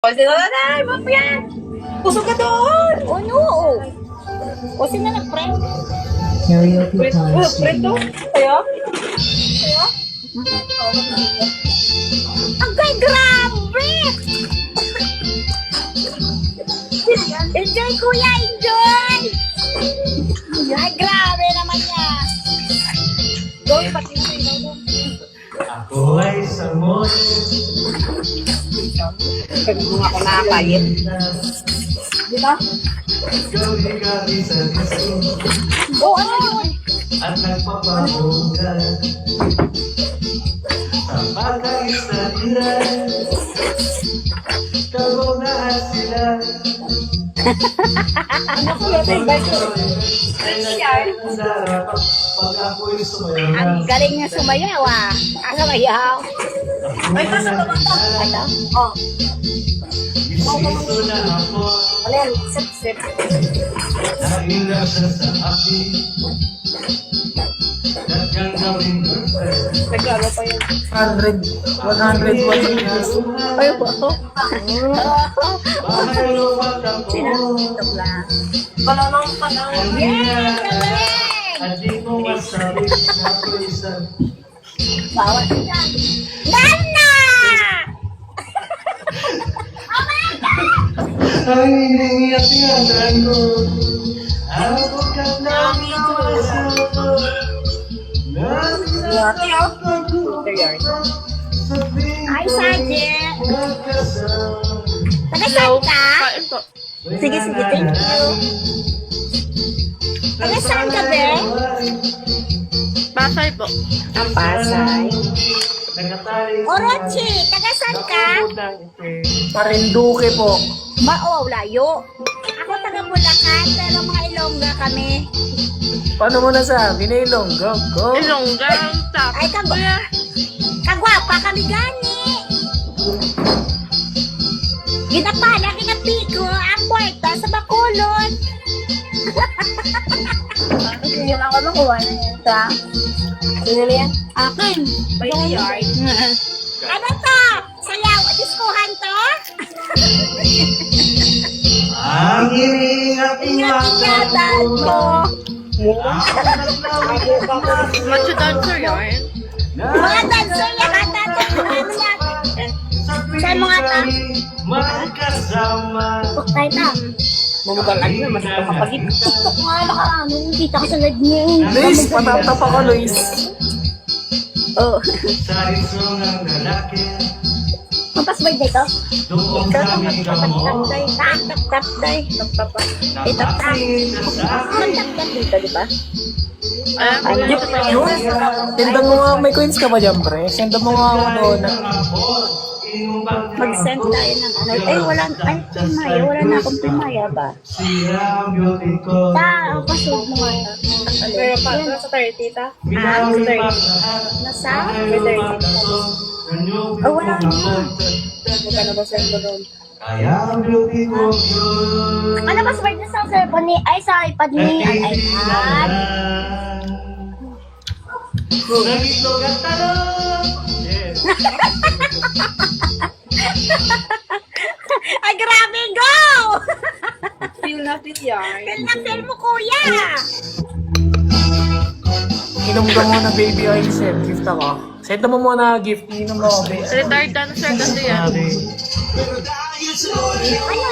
O, sino na na? Map yan! Pusok ka doon! Oh no! O sino nag-friend? Karaoke Preto? time. Preto? Kaya? Kaya? Agay, grabe! Enjoy, kuya! Enjoy! Ay, grabe naman niya! Doon, pati mo sa'yo doon. Ako ay samon. Pwede mo ako nakakayit. Di ba? Gabi-gabi sa gusto. Oh, ano yun? At nagpapabugan. Sa pagkaisahiran. Kagunaan sila. Ano ko yun? Ay, guys. Ay nagkakasarap. Pag ako'y sumayaw. Ang galing niya sumayaw ah. Sumayaw. Ay, nasa ka ba ito? Ano? Oh. Isiso na ako. Ano yan? Sip-sip. Nahirap siya sa akin. Dagang gawing girlfriend. Nagkano pa yun? 100 watts. Ay, wow. Bahay luwag ako. Sinantok lang. Balanang pa lang. Hindi na Galing! at di ko masabi na ako isa. Bawat yan. Nana! Ang hinihiyat-hiyatan ko. Ako ka na ako. Ate, oh. Hi, Sergeant. Taga-saan ka? Sige, sige, thank you. Taga-saan ka, be? Pasay po. Ang Pasay. Orochi, taga-saan ka? Parinduque po. Oh, layo. Ako taga-Bulacan, pero mga Ilongga kami. Paano mo nasabi na Ilonggo? Go. Ilonggang tap. Ay, kagwapa kami gani. Ginapala, kinapiko, ang puerta sa Bacolod. Hindi lang ako nakuha na yun. Sa? Sino na yan? Akin. Backyard. Ano to? Sayaw, diskuhan to? Ang Ingat-ingatan ko. Macho dancer yun. Mga dancer yan, tatanungan natin. Saan mga ta? Magkasama. Tuktay na. Mamugalan na, masito kapagit. Tuktok nga, baka ano, kita ka sa leg niya. Luis, patatapa ka, Luis. Oo. Sa iso ng lalaki. Mampas birthday ko? Doon kami kamo. Tapday, tapday. Napapit sa akin. Magtapday dito, di ba? Alam ko yun. Yun. Sendan mo nga, may coins ka ba dyan, pre? Sendan mo nga ako doon. Mag-send tayo ng ano. Ay, wala, ay, Primaya. Wala na akong Primaya ba? Siyang beauty ko. Password mo nga na. Pero pa, sa 30, ta? Nasa? Oh, wala na. Magkano ba send mo doon? Kaya ang beauty ko yun. Ano ba sword na sa cellphone ni, ay sa iPad ni, ang iPad? Nagitog at talong. Yes. Ay, grabe, go! Feel natin yan. Feel na feel mo, kuya! Inom ka muna, baby oil set. Gift ako. Send mo muna gift. Inom mo, baby. Retired dancer kasi yan. Ano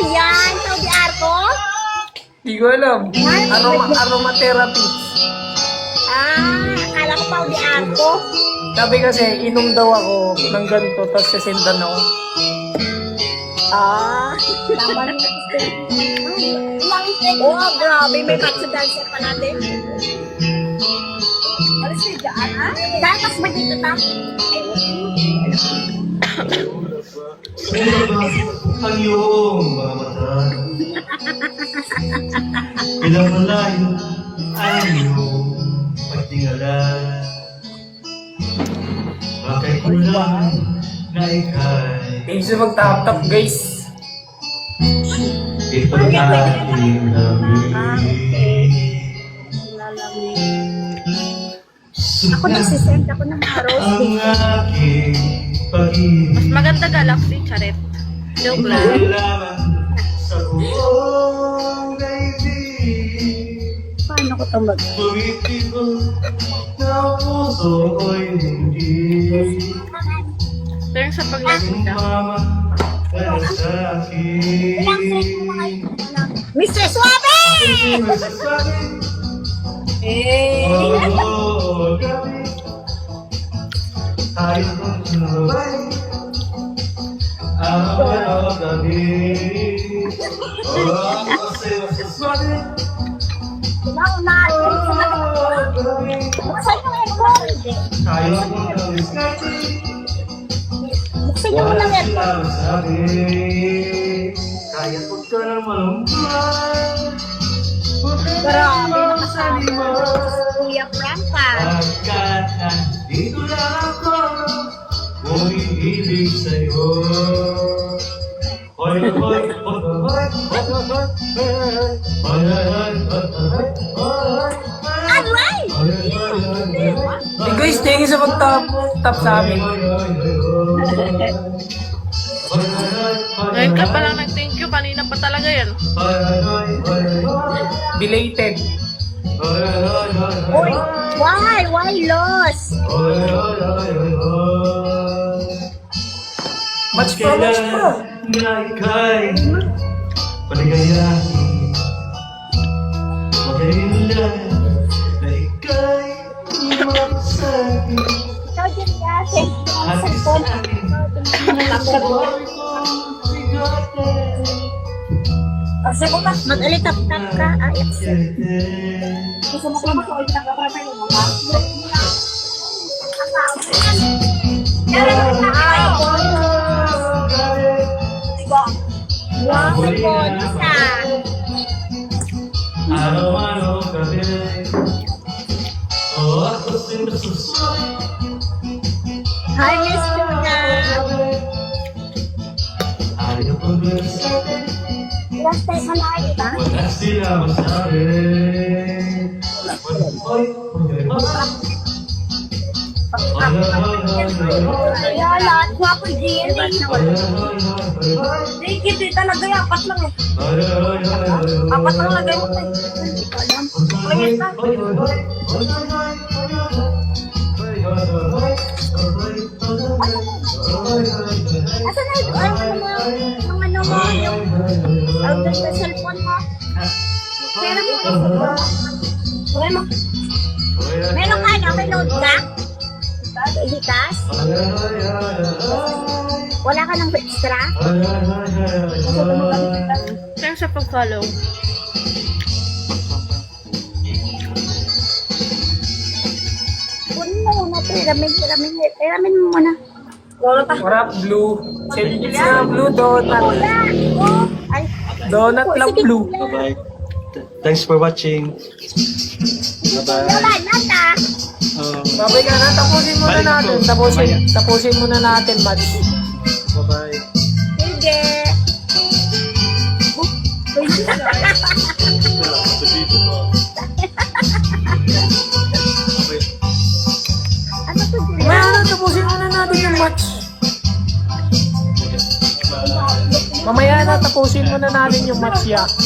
yan? Saudi Arco? Di ko alam. Aromatherapy. Akala ko Saudi Arco. Sabi kasi, inom daw ako ng ganito, tapos sasendan ako. Tama rin. Oh, grabe. May match dancer pa natin. Alis kayo dyan, ha? Tapos ba dito ta? Ang iyong mga mata. Ilang malayo ang iyong pagtingalan. Bakit kulang na ikay Page na mag-tap-tap, guys. ito aking lamig. Ako nagsisend ako ng mga rose. Ang aking pag-ibig. Maganda galaxy, charet. Joke lang. lamang sa buong daigdig. Paano ko ito mag... Tumitibok na puso ko'y hindi. Pero yung sa paglasing ka. Mama, kaya sa akin. Mr. Suave! Oh, gabi. Tayo kong sinabay. Araw gabi. Oh, kasi masasabi. Kailangan natin. Buksan yung aircon. Tayo kong kamiskati. Buksan yung unang aircon. Walang sabi. Kaya ko ka na malumpay. Grabe naman sa Kuya Franca. Pagkat nandito lang ako, umiibig sa'yo. Hoy, hoy, hoy, hoy, hoy, hoy, hoy, hoy, Aray! Hey guys, thank you sa pag-tap sa amin. Ngayon ka pa lang nag-thank you. Kanina pa talaga yan. Belated. Uy, why? Why lost? Match pa, match pa. Na ika'y paligayahin. Magaling na ika'y magsa'kin. Ikaw din kasi. At Sa phone. sa'kin, buhay kong bigote. Kasi ko pa, mag-alitap-tap ka. Ayos. Gusto mo ko mag-ulit na kapatay mo ba? Wow, Bonsa. Araw-araw gabi. Oh, ako sinususulit. Hi, Miss Tuna. Ayaw ko sa'kin. Last time ka na kayo ba? Wala sila masabi. Hoy, Kaya lahat ko ako Jerry. Hindi, hindi talaga yung apat lang eh. Apat lang lagay mo tayo. Hindi ko alam. Mayroon na. Asa na ito? Ay, mga ano mo, yung outdoor sa cellphone mo. Meron mo. Meron ka na? May load ka? Ilikas? Wala ka ng extra? Thanks sa pag-follow. Kunin mo muna ito. Iramin mo muna. Warap blue. Sandwich na blue donut. Wala. Oh. Ay. Donut lang Sige, blue. wala. Bye. Thanks for watching. Wala na ta. Babay ka na, tapusin muna natin. Tapusin muna natin, match. Bye-bye. Sige. Ano to? Mamaya na, tapusin muna natin yung match. Mamaya na, tapusin muna natin yung match, ya.